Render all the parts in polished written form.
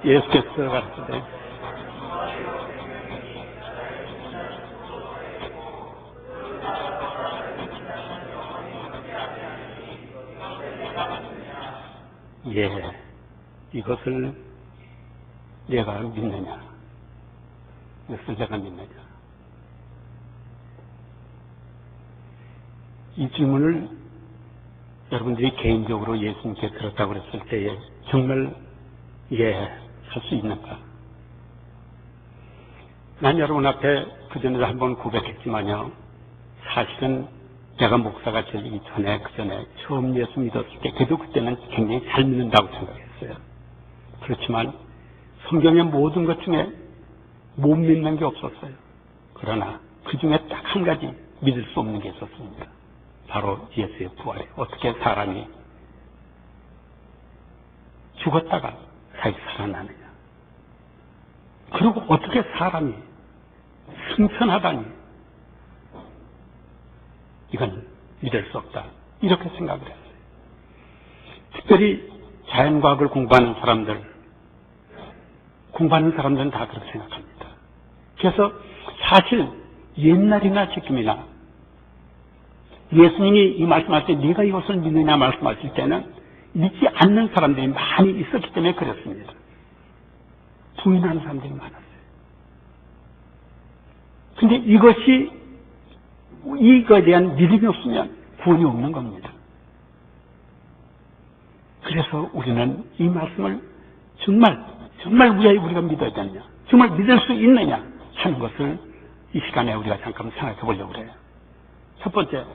예수께서 가르치되 이것을 내가 믿느냐? 이것을 내가 믿느냐? 이 질문을 여러분들이 개인적으로 예수님께 들었다고 그랬을 때에 정말 할 수 있는가? 난 여러분 앞에 그전에도 한번 고백했지만요, 사실은 내가 목사가 되기 전에, 그전에 처음 예수 믿었을 때, 그래도 그때는 굉장히 잘 믿는다고 생각했어요. 그렇지만 성경의 모든 것 중에 못 믿는 게 없었어요. 그러나 그 중에 딱 한 가지 믿을 수 없는 게 있었습니다. 바로 예수의 부활이에요. 어떻게 사람이 죽었다가 다시 살아나느냐. 그리고 어떻게 사람이 승천하다니. 이건 믿을 수 없다. 이렇게 생각을 했어요. 특별히 자연과학을 공부하는 사람들은 다 그렇게 생각합니다. 그래서 사실 옛날이나 지금이나 예수님이 이 말씀할 때 네가 이것을 믿느냐 말씀하실 때는 믿지 않는 사람들이 많이 있었기 때문에 그랬습니다. 부인하는 사람들이 많았어요. 근데 이거에 대한 믿음이 없으면 구원이 없는 겁니다. 그래서 우리는 이 말씀을 정말 왜 우리가 믿어야 되느냐, 정말 믿을 수 있느냐 하는 것을 이 시간에 우리가 잠깐 생각해 보려고 그래요. 첫 번째,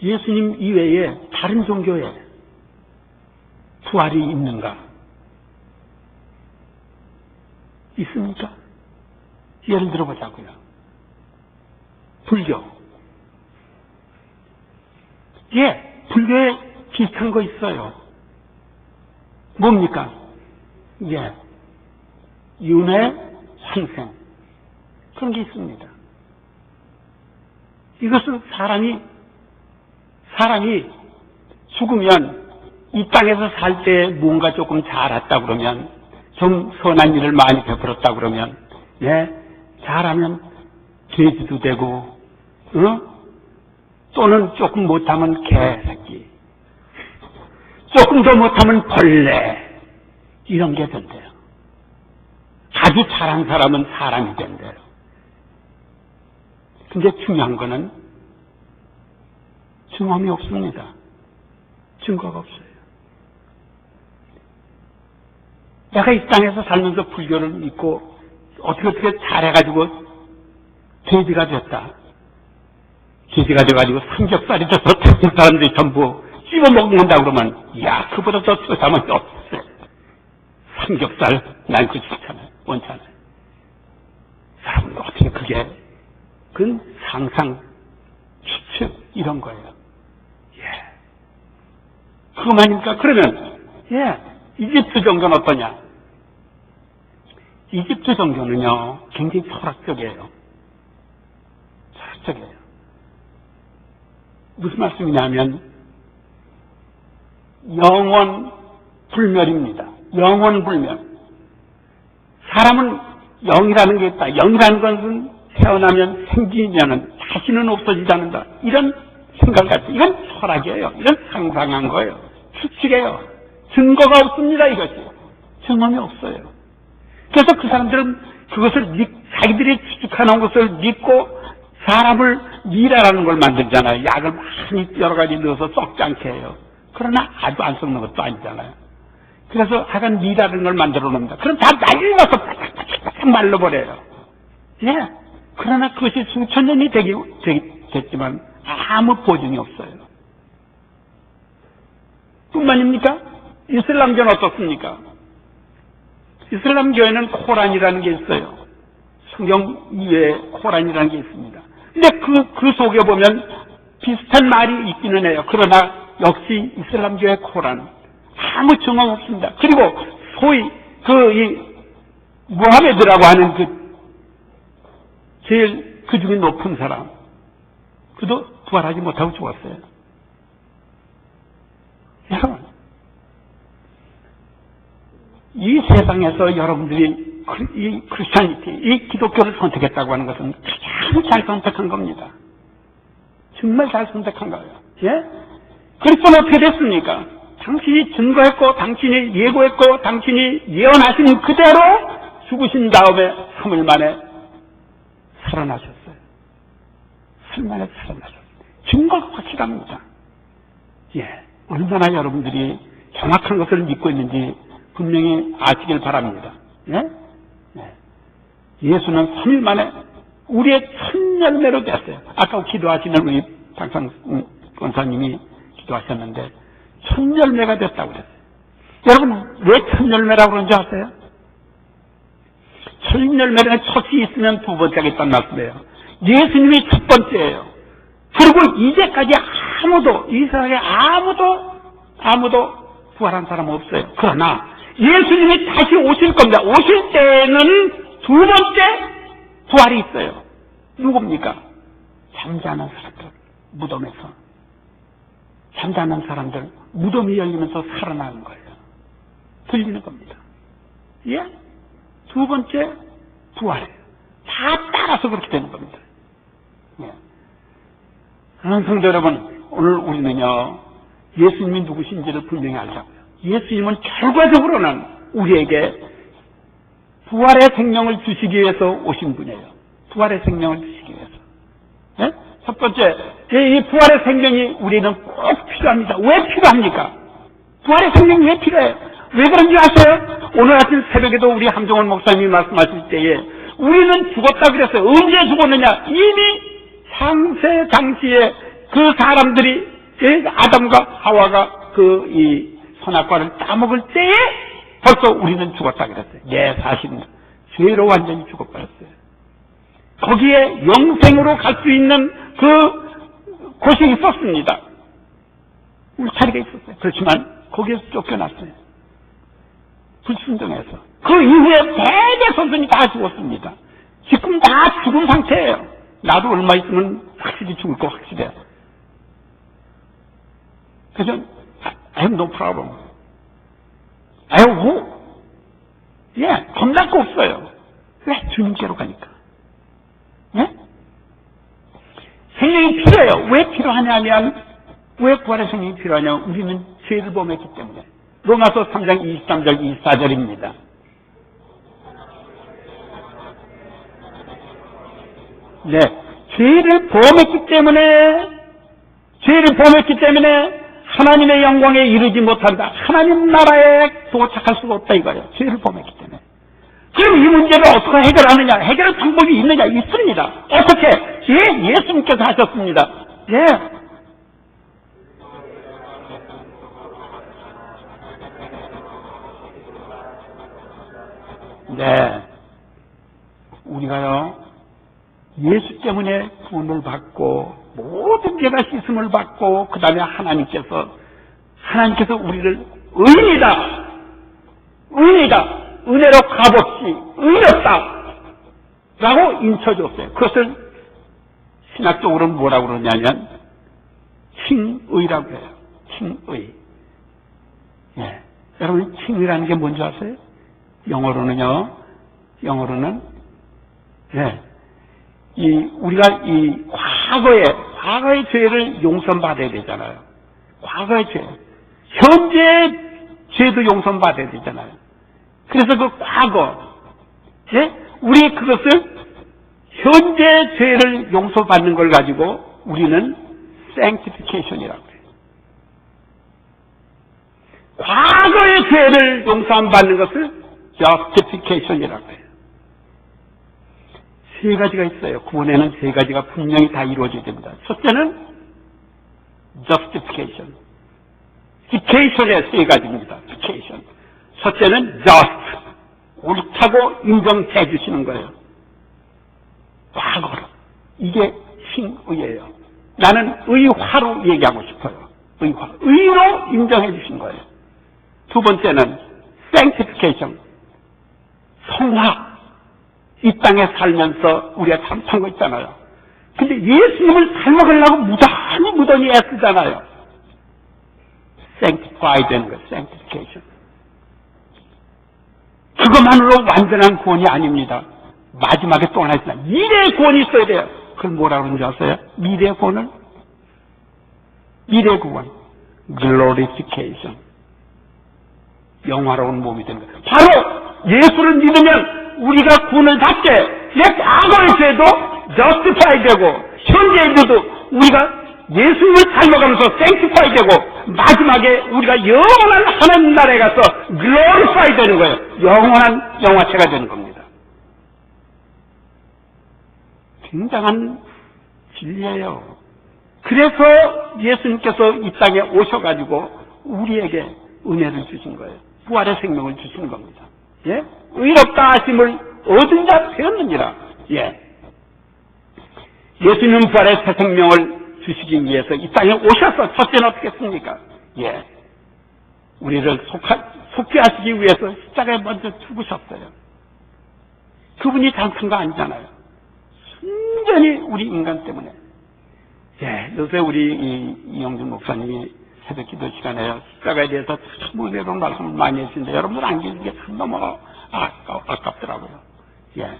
예수님 이외에 다른 종교에 부활이 있는가? 있습니까? 예를 들어보자고요. 불교. 불교에 비슷한 거 있어요. 뭡니까? 윤회, 환생. 그런 게 있습니다. 이것은 사람이 죽으면 이 땅에서 살 때 뭔가 조금 잘했다 그러면, 좀 선한 일을 많이 베풀었다 그러면, 잘하면 돼지도 되고, 또는 조금 못하면 개새끼, 조금 더 못하면 벌레, 이런 게 된대요. 아주 잘한 사람은 사람이 된대요. 근데 중요한 거는 증험이 없습니다. 증거가 없어요. 내가 이 땅에서 살면서 불교를 믿고 어떻게 잘해가지고 돼지가 됐다. 돼지가 돼가지고 삼겹살이 돼서 다른 사람들이 전부 씹어먹는다 그러면, 그보다 더 세상은 없어요. 삼겹살, 난 그거 좋잖아요. 원찮아요. 여러분, 어떻게 그건 상상, 추측, 이런 거예요. 그것만입니까? 그러면, 이집트 종교는 어떠냐? 이집트 종교는요, 굉장히 철학적이에요. 무슨 말씀이냐면, 영원 불멸입니다. 영원 불멸. 사람은 영이라는 게 있다. 영이라는 것은 태어나면 생기면은 다시는 없어지지 않는다. 이런 생각 같아. 이건 철학이에요. 이건 상상한 거예요. 추측이에요. 증거가 없습니다. 이것이. 증언이 없어요. 그래서 그 사람들은 그것을 자기들이 추측하는 것을 믿고 사람을 미라라는 걸 만들잖아요. 약을 많이 여러 가지 넣어서 썩지 않게 해요. 그러나 아주 안 썩는 것도 아니잖아요. 그래서 하여간 미라는 걸 만들어 놓습니다. 그럼 다 말려서 바삭바삭 말려버려요. 그러나 그것이 수천 년이 됐지만 아무 보증이 없어요. 뿐만입니까? 이슬람교는 어떻습니까? 이슬람교에는 코란이라는 게 있어요. 성경 이외에 코란이라는 게 있습니다. 근데 그 속에 보면 비슷한 말이 있기는 해요. 그러나 역시 이슬람교의 코란 아무 증언 없습니다. 그리고 소위 무하메드라고 하는 제일 그 중에 높은 사람, 그도 부활하지 못하고 죽었어요. 여러분, 이 세상에서 여러분들이 이 크리스찬리티, 이 기독교를 선택했다고 하는 것은 가장 잘 선택한 겁니다. 정말 잘 선택한 거예요. 예? 그리스도는 어떻게 됐습니까? 당신이 증거했고, 당신이 예고했고, 당신이 예언하신 그대로 죽으신 다음에 3일 만에 살아나셨어요. 3일 만에 살아나셨어요. 증거가 확실합니다. 예. 얼마나 여러분들이 정확한 것을 믿고 있는지 분명히 아시길 바랍니다. 예? 예. 예수는 3일 만에 우리의 첫 열매로 됐어요. 아까 기도하시는 우리 박상 권사님이 기도하셨는데 첫 열매가 됐다고 그랬어요. 여러분 왜 첫 열매라고 그런지 아세요? 첫 열매는 첫이 있으면 두 번째가 있다는 말씀이에요. 예수님이 첫 번째예요. 그리고 이제까지 아무도 이 세상에 아무도 부활한 사람 없어요. 그러나 예수님이 다시 오실 겁니다. 오실 때는 두 번째 부활이 있어요. 누굽니까? 잠자는 사람들, 무덤에서. 잠자는 사람들, 무덤이 열리면서 살아나는 거예요. 들리는 겁니다. 예? 두 번째 부활이에요. 다 따라서 그렇게 되는 겁니다. 예. 그런 성도 여러분, 오늘 우리는요, 예수님이 누구신지를 분명히 알자고요. 예수님은 결과적으로는 우리에게 부활의 생명을 주시기 위해서 오신 분이에요. 부활의 생명을 주시기 위해서. 예? 첫 번째, 이 부활의 생명이 우리는 꼭 필요합니다. 왜 필요합니까? 부활의 생명이 왜 필요해요? 왜 그런지 아세요? 오늘 아침 새벽에도 우리 함정원 목사님이 말씀하실 때에 우리는 죽었다 그랬어요. 언제 죽었느냐? 이미 창세 당시에 그 사람들이 아담과 하와가 이 선악과를 따먹을 때에 벌써 우리는 죽었다 그랬어요. 예, 사실은 죄로 완전히 죽어버렸어요. 거기에 영생으로 갈 수 있는 그 곳이 있었습니다. 울타리가 있었어요. 그렇지만 거기에서 쫓겨났어요. 불순종해서. 그 이후에 대대손손이 다 죽었습니다. 지금 다 죽은 상태예요. 나도 얼마 있으면 확실히 죽을 거 확실해요. 그래서 I have no problem. I have hope. 예, 겁날 거 없어요. 왜? 주님께로 가니까. 예? 생명이 필요해요. 왜 필요하냐면, 왜 부활의 생명이 필요하냐? 우리는 죄를 범했기 때문에. 로마서 3장 23절 24절입니다. 네, 죄를 범했기 때문에 하나님의 영광에 이르지 못한다. 하나님 나라에 도착할 수가 없다 이거예요. 죄를 범했기 때문에. 그럼 이 문제를 어떻게 해결하느냐? 해결할 방법이 있느냐? 있습니다. 어떻게? 예, 예수님께서 하셨습니다. 예. 네. 우리가요, 예수 때문에 구원을 받고, 모든 죄가 씻음을 받고, 그 다음에 하나님께서 우리를 의인이다. 은혜로 값없이 의롭다. 라고 인쳐줬어요. 그것을 신학적으로는 뭐라고 그러냐면, 칭의라고 해요. 칭의. 예. 여러분, 칭의라는 게 뭔지 아세요? 영어로는, 예. 우리가 과거의 죄를 용서받아야 되잖아요. 과거의 죄. 현재의 죄도 용서받아야 되잖아요. 그래서 그 과거, 예? 우리 그것을, 현재 죄를 용서받는 걸 가지고 우리는 sanctification이라고 해요. 과거의 죄를 용서받는 것을 justification이라고 해요. 세 가지가 있어요. 구원에는 세 가지가 분명히 다 이루어져야 됩니다. 첫째는 justification. fication의 세 가지입니다. fication. 첫째는 just. 옳다고 인정해 주시는 거예요. 과거로. 이게 칭의예요. 나는 의화로 얘기하고 싶어요. 의화. 의로 인정해 주신 거예요. 두 번째는 sanctification. 성화. 이 땅에 살면서 우리가 참한 거 있잖아요. 근데 예수님을 닮아가려고 무던히 애쓰잖아요. sanctify 되는 거예요. sanctification. 그것만으로 완전한 구원이 아닙니다. 마지막에 또 하나 있습니다. 미래의 구원이 있어야 돼요. 그걸 뭐라고 그러는지 아세요? 미래의 구원을? 미래의 구원. glorification. 영화로운 몸이 되는 거예요. 바로 예수를 믿으면 우리가 구원을 받게 내 과거의 죄도 justify 되고 현재의 죄도 우리가 예수님을 닮아가면서 sanctify 되고 마지막에 우리가 영원한 하나님 나라에 가서 glorify 되는 거예요. 영원한 영화체가 되는 겁니다. 굉장한 진리예요. 그래서 예수님께서 이 땅에 오셔가지고 우리에게 은혜를 주신 거예요. 부활의 생명을 주신 겁니다. 예? 의롭다 하심을 얻은 자 되었느니라. 예. 예수님은 부활의 새 생명을 주시기 위해서 이 땅에 오셔서 첫째는 어떻게 했습니까? 예. 우리를 속히 하시기 위해서 십자가에 먼저 죽으셨어요. 그분이 잘못한 거 아니잖아요. 순전히 우리 인간 때문에. 예. 요새 우리 이영준 목사님이 새벽 기도 시간에 십자가에 대해서 참 은혜로운 말씀을 많이 해주시는데 여러분들 안 계신 게 참 너무 아깝더라고요. 예.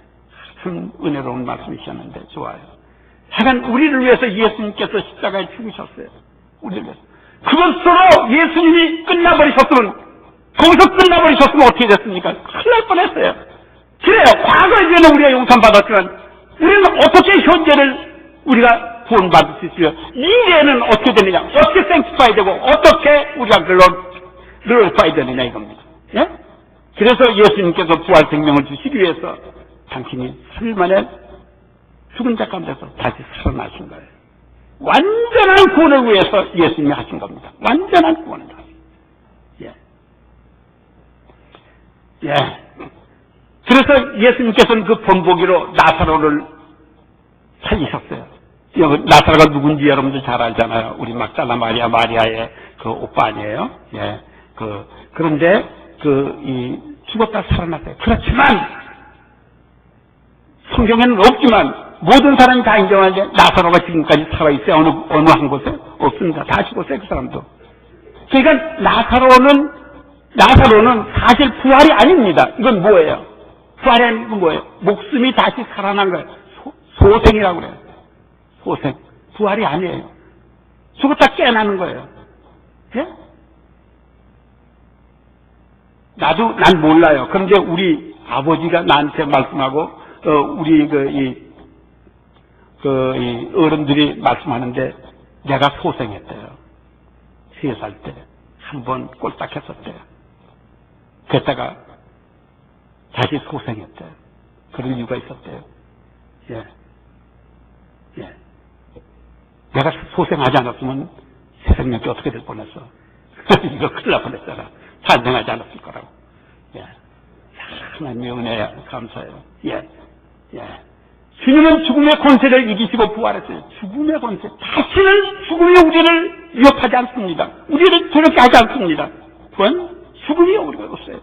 참 은혜로운 말씀이셨는데 좋아요. 하여간 우리를 위해서 예수님께서 십자가에 죽으셨어요. 우리를 위해서. 그것으로 예수님이 끝나버리셨으면, 거기서 끝나버리셨으면 어떻게 됐습니까? 큰일 날 뻔했어요. 그래요. 과거의 죄는 우리가 용서받았지만 우리는 어떻게 현재를 우리가 구원받을 수 있어요? 미래는 어떻게 되느냐? 어떻게 sanctify 되고 어떻게 우리가 glorify 되느냐 이겁니다. 예? 그래서 예수님께서 부활 생명을 주시기 위해서 당신이 3일 만에 죽은 자 가운데서 다시 살아나신 거예요. 완전한 구원을 위해서 예수님이 하신 겁니다. 완전한 구원을. 예. 예. 그래서 예수님께서는 그 본보기로 나사로를 살리셨어요. 나사로가 누군지 여러분들 잘 알잖아요. 우리 막달라 마리아의 그 오빠 아니에요? 예. 그런데 죽었다 살아났어요. 그렇지만 성경에는 없지만 모든 사람이 다 인정하는데 나사로가 지금까지 살아있어요. 어느 한 곳에? 없습니다. 다 죽었어요. 그 사람도. 그러니까 나사로는 사실 부활이 아닙니다. 이건 뭐예요? 부활이 아니고 뭐예요? 목숨이 다시 살아난 거예요. 소생이라고 그래요. 소생. 부활이 아니에요. 죽었다 깨어나는 거예요. 예? 난 몰라요. 그런데 우리 아버지가 나한테 말씀하고, 우리 이 어른들이 말씀하는데 내가 소생했대요. 3살 때. 한번 꼴딱 했었대요. 그랬다가 다시 소생했대요. 그런 이유가 있었대요. 예. 예. 내가 소생하지 않았으면 새 생명이 어떻게 될 뻔했어. 이거 큰일 날 뻔했잖아. 탄생하지 않았을 거라고. 예. 하나님의 은혜에 감사해요. 예. 예. 주님은 죽음의 권세를 이기시고 부활했어요. 죽음의 권세. 다시는 죽음이 우리를 위협하지 않습니다. 우리를 두렵게 하지 않습니다. 죽음이 우리가 없어요.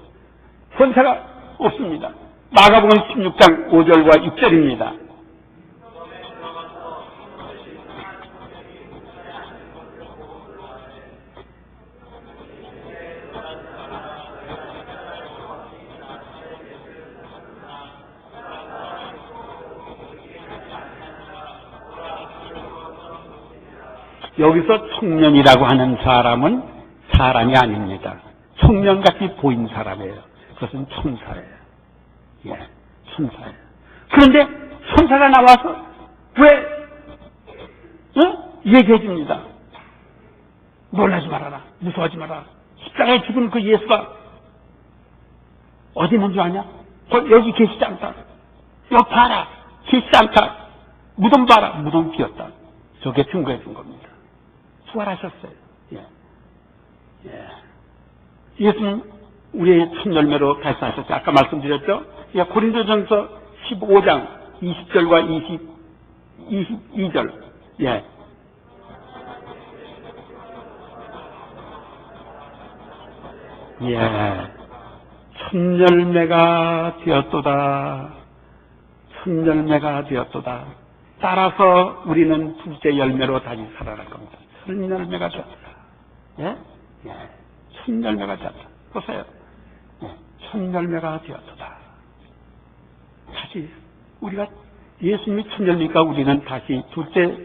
권세가 없습니다. 마가복음 16장 5절과 6절입니다. 여기서 청년이라고 하는 사람은 사람이 아닙니다. 청년같이 보인 사람이에요. 그것은 천사예요. 예, 천사예요. 그런데 천사가 나와서 얘기해 줍니다. 놀라지 말아라. 무서워하지 마라. 십자가에 죽은 그 예수가 어디 있는 줄 아냐? 여기 계시지 않다. 여기 봐라. 계시지 않다. 무덤 봐라. 무덤 비었다. 저게 증거해 준 겁니다. 부활하셨어요. 예. 예. 예수님 우리의 첫 열매로 발사하셨어요. 아까 말씀드렸죠? 예, 고린도전서 15장 20절과 22절. 예. 예. 첫 열매가 되었도다. 첫 열매가 되었도다. 따라서 우리는 둘째 열매로 다시 살아날 겁니다. 첫 열매가 되었다. 예? 예, 첫 열매가 되었다. 보세요. 예, 첫 열매가 되었다. 다시 우리가 예수님이 첫 열매니까 우리는 다시 둘째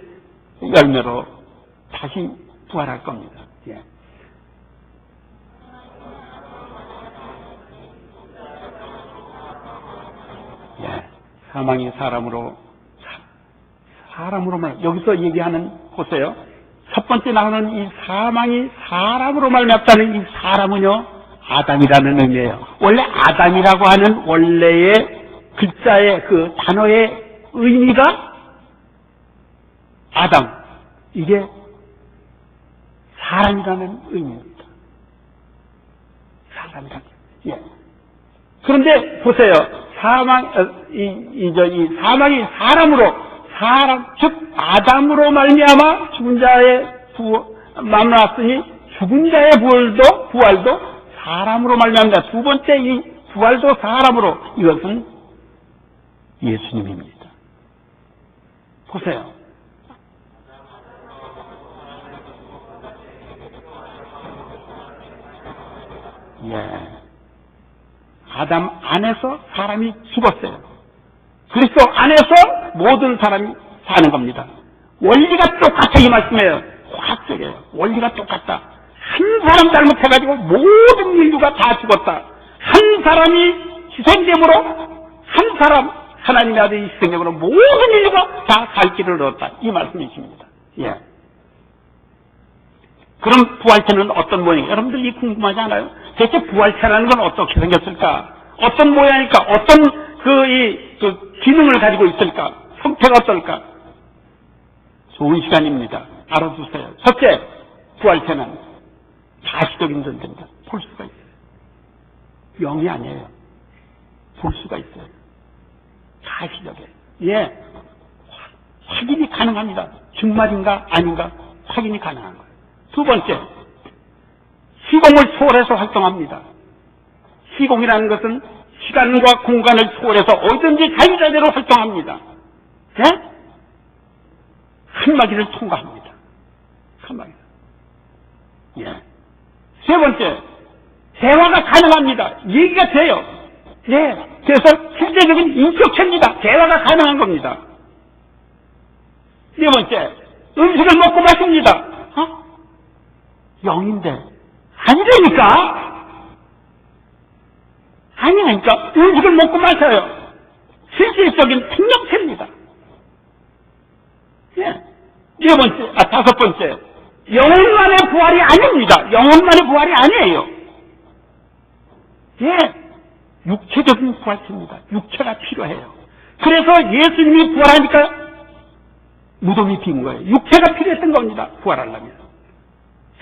열매로 다시 부활할 겁니다. 예. 예, 사망이 사람으로만 여기서 얘기하는 보세요. 첫 번째 나오는 이 사망이 사람으로 말미암다는 이 사람은요 아담이라는 의미예요. 원래 아담이라고 하는 원래의 글자의 그 단어의 의미가 아담 이게 사람이라는 의미입니다. 사람이라는 예. 그런데 보세요. 사망이 사람으로 즉 아담으로 말미암아 죽은 자의 만났으니 죽은 자의 부활도 사람으로 말미암다. 두 번째 이 부활도 사람으로 이것은 예수님입니다. 보세요. 예. 아담 안에서 사람이 죽었어요. 그리스도 안에서 모든 사람이 사는 겁니다. 원리가 똑같아 이 말씀이에요. 과학적이에요. 원리가 똑같다. 한 사람 잘못해가지고 모든 인류가 다 죽었다. 한 사람이 희생됨으로 한 사람 하나님의 아들이 희생됨으로 모든 인류가 다 살 길을 얻었다. 이 말씀이십니다. 예. 그럼 부활체는 어떤 모양이에요? 여러분들이 궁금하지 않아요? 대체 부활체라는 건 어떻게 생겼을까? 어떤 모양일까? 어떤 그 기능을 가지고 있을까? 형태가 어떨까? 좋은 시간입니다. 알아두세요. 첫째, 부활체는 가시적인 존재입니다. 볼 수가 있어요. 영이 아니에요. 볼 수가 있어요. 가시적이에요. 예. 확인이 가능합니다. 정말인가 아닌가 확인이 가능한 거예요. 두 번째, 시공을 초월해서 활동합니다. 시공이라는 것은 시간과 공간을 초월해서 어디든지 자유자재로 활동합니다. 예? 한마디를 통과합니다. 한마디. 예. 세 번째, 대화가 가능합니다. 얘기가 돼요. 예. 그래서 실제적인 인격체입니다. 대화가 가능한 겁니다. 네 번째, 음식을 먹고 마십니다. 영인데 아니라니까. 아니라니까. 음식을 먹고 마셔요. 실질적인 생명체입니다. 예. 네 번째, 다섯 번째, 영혼만의 부활이 아닙니다. 영혼만의 부활이 아니에요. 예. 육체적인 부활체입니다. 육체가 필요해요. 그래서 예수님이 부활하니까 무덤이 빈 거예요. 육체가 필요했던 겁니다. 부활하려면.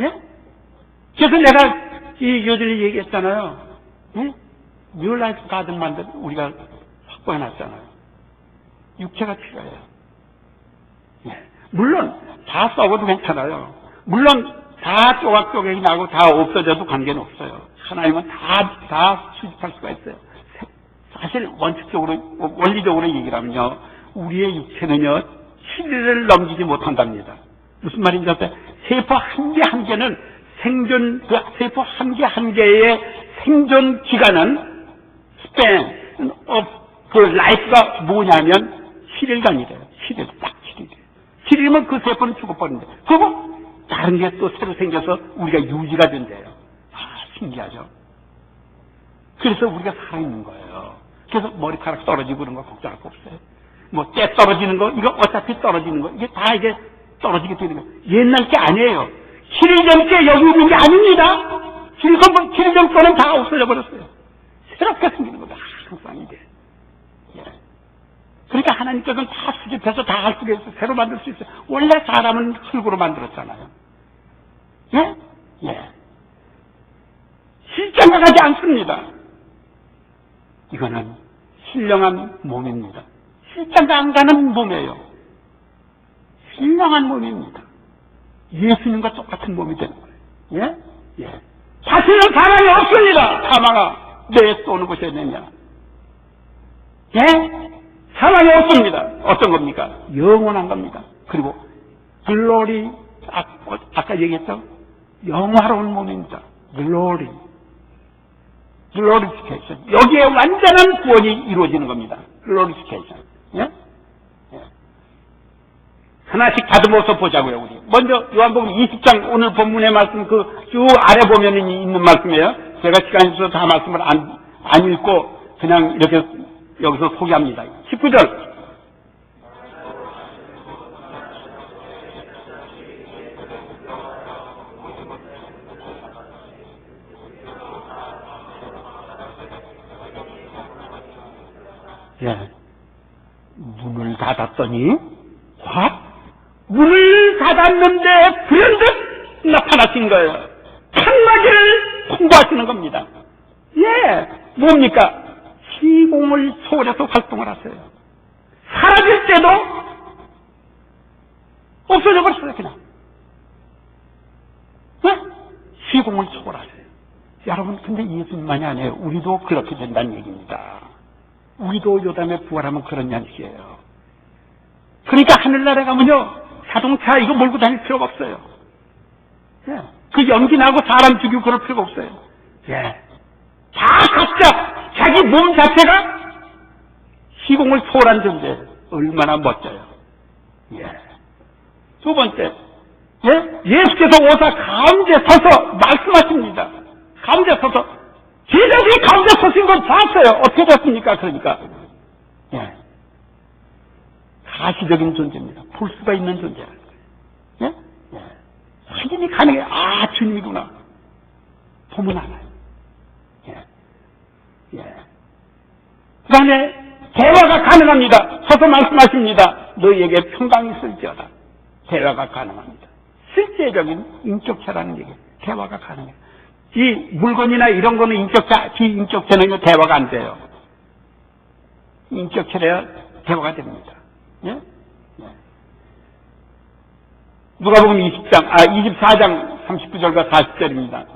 예? 그래서 내가 요전에 얘기했잖아요. 예? 뉴라이프 가든 우리가 확보해놨잖아요. 육체가 필요해요. 예. 물론 다 썩어도 괜찮아요. 물론 다 조각조각이 나고 다 없어져도 관계는 없어요. 하나님은 다 수집할 수가 있어요. 사실 원리적으로 얘기를 하면요, 우리의 육체는요 7일을 넘기지 못한답니다. 무슨 말인지 아세요? 세포 한 개 한 개는 세포 한 개 한 개의 생존 기간은 span of 그 life가 뭐냐면 7일간이래요. 7일, 딱 7일이에요. 7일이면 그 세포는 죽어버린대. 그리고 다른 게 또 새로 생겨서 우리가 유지가 된대요. 신기하죠? 그래서 우리가 살아있는 거예요. 그래서 머리카락 떨어지고 그런 거 걱정할 거 없어요. 뭐 때 떨어지는 거, 이거 어차피 떨어지는 거, 이게 다 이게 떨어지게 되는 거. 옛날 게 아니에요. 7일 전께 여기 있는 게 아닙니다. 7일 전 거는 다 없어져 버렸어요. 새롭게 생기는 거다. 항상 이게. 예. 그러니까 하나님께서는 다 수집해서 다 할 수 있어요. 새로 만들 수 있어요. 원래 사람은 흙으로 만들었잖아요. 예? 예. 실장가가지 않습니다. 이거는 신령한 몸입니다. 실장가 안 가는 몸이에요. 신령한 몸입니다. 예수님과 똑같은 몸이 되는 거예요. 예? 예. 다시는 사망이 없습니다. 사망아, 내 쏘는 것이 있느냐? 예? 사망이 없습니다. 어떤 겁니까? 영원한 겁니다. 그리고 글로리, 아까 얘기했죠? 영화로운 몸입니다. 글로리. 글로리피케이션. 여기에 완전한 구원이 이루어지는 겁니다. 글로리피케이션. 예? 예. 하나씩 다듬어서 보자고요, 우리. 먼저 요한복음 20장 오늘 본문의 말씀 그 쭉 아래 보면 있는 말씀이에요. 제가 시간이 있어서 다 말씀을 안 읽고 그냥 이렇게 여기서 소개합니다. 19절. 예. 문을 닫았더니 확 문을 닫았는데 불현듯 나타나신 거예요. 창마귀를 홍보하시는 겁니다. 예, 뭡니까? 시공을 초월해서 활동을 하세요. 사라질 때도 없어져 버렸어요, 그냥. 네? 시공을 초월하세요. 여러분, 근데 예수님만이 아니에요. 우리도 그렇게 된다는 얘기입니다. 우리도 요담에 부활하면 그런 양식이에요. 그러니까 하늘나라에 가면요, 자동차 이거 몰고 다닐 필요가 없어요. 예. 그 연기 나고 사람 죽이고 그럴 필요가 없어요. 예. 다 각자 자기 몸 자체가 시공을 초월한 존재. 얼마나 멋져요. 예. 두 번째, 예? 예수께서 오사 가운데 서서 말씀하십니다. 가운데 서서 제자들이 가운데 서신 걸 봤어요. 어떻게 됐습니까? 그러니까 예. 가시적인 존재입니다. 볼 수가 있는 존재라는 거예요. 예? 예. 확인이 가능해요. 아, 주님이구나. 보면 알아요. 예. 예. 그 다음에 대화가 가능합니다. 서서 말씀하십니다. 너희에게 평강이 있을지어다. 대화가 가능합니다. 실제적인 인격체라는 얘기예요. 대화가 가능해요. 이 물건이나 이런 거는 인격체, 비인격체는 대화가 안 돼요. 인격체래야 대화가 됩니다. 예? 예. 누가복음 24장 39절과 40절입니다.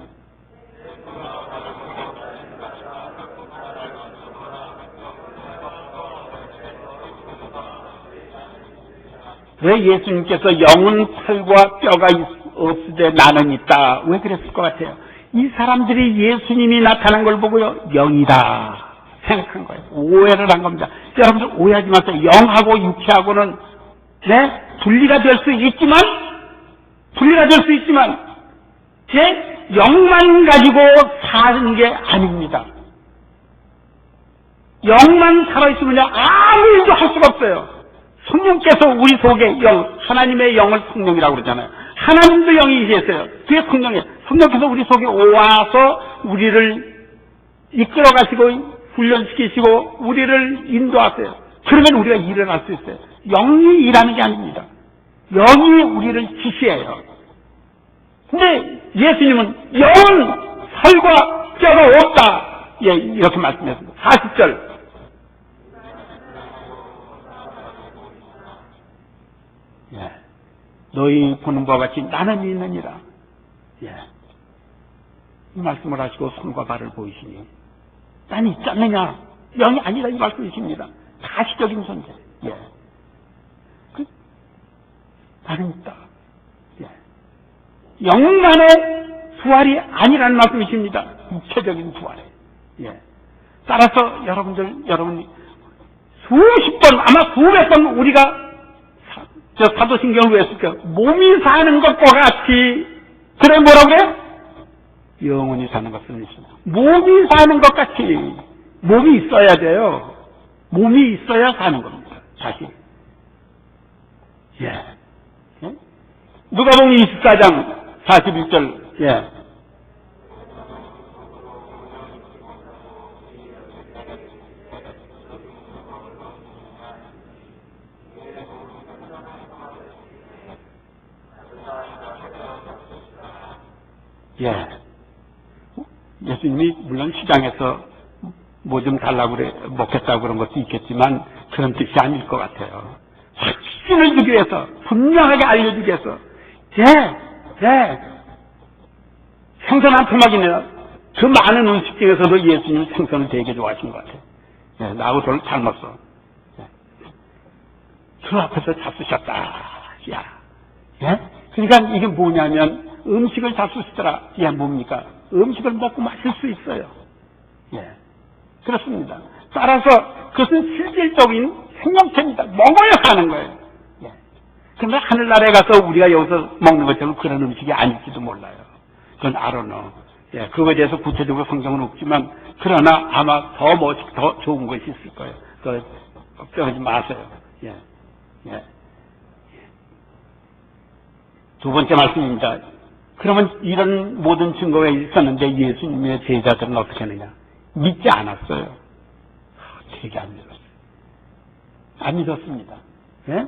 왜 예수님께서 영은 팔과 뼈가 없으되 나는 있다. 왜 그랬을 것 같아요? 이 사람들이 예수님이 나타난 걸 보고요, 영이다 생각한 거예요. 오해를 한 겁니다. 여러분들 오해하지 마세요. 영하고 육체하고는 네? 분리가 될 수 있지만 제 영만 가지고 사는 게 아닙니다. 영만 살아있으면 아무 일도 할 수가 없어요. 성령께서 우리 속에 하나님의 영을 성령이라고 그러잖아요. 하나님도 영이시겠어요. 그게 성령이에요. 성령께서 우리 속에 오와서 우리를 이끌어 가시고 훈련시키시고 우리를 인도하세요. 그러면 우리가 일을 할 수 있어요. 영이 일하는 게 아닙니다. 영이 우리를 지시해요. 근데 예수님은 영은 살과 뼈가 없다. 예, 이렇게 말씀했습니다. 40절. 예. 너희 보는 바와 같이 나는 있느니라. 예. 이 말씀을 하시고 손과 발을 보이시니 나는 있지 않느냐? 영이 아니라 이 말씀이십니다. 가시적인 존재. 예. 나는 있다. 예. 영만의 부활이 아니라는 말씀이십니다. 육체적인 부활에. 예. 따라서 여러분이 수십 번, 아마 수백 번 우리가 사도신경을 왜 했을까요? 몸이 사는 것과 같이, 그래 뭐라고 그래요? 영원히 사는 것은 있습니다. 몸이 사는 것 같이, 몸이 있어야 돼요. 몸이 있어야 사는 겁니다. 다시. 예. 예? 누가복음 24장 41절, 예. 예. 예수님이 물론 시장에서 뭐 좀 달라고 그래, 먹겠다고 그런 것도 있겠지만 그런 뜻이 아닐 것 같아요. 확신을 주기 위해서, 분명하게 알려주기 위해서, 생선 한 토막이네요. 그 많은 음식 중에서도 예수님은 생선을 되게 좋아하신 것 같아요. 예, 나하고 저를 잘 먹어. 예. 그 앞에서 잡수셨다. 야. 예? 그러니까 이게 뭐냐면, 음식을 다투시더라. 예, 뭡니까? 음식을 먹고 마실 수 있어요. 예, 그렇습니다. 따라서 그것은 실질적인 생명체입니다. 먹어야 사는 거예요. 예. 그런데 하늘나라에 가서 우리가 여기서 먹는 것처럼 그런 음식이 아닐지도 몰라요. 그건 알아know. 예, 그거에 대해서 구체적으로 성경은 없지만, 그러나 아마 더 좋은 것이 있을 거예요. 걱정하지 마세요. 예, 예. 두 번째 말씀입니다. 그러면 이런 모든 증거가 있었는데 예수님의 제자들은 어떻게 하느냐? 믿지 않았어요. 되게 안 믿었어요. 안 믿었습니다. 예?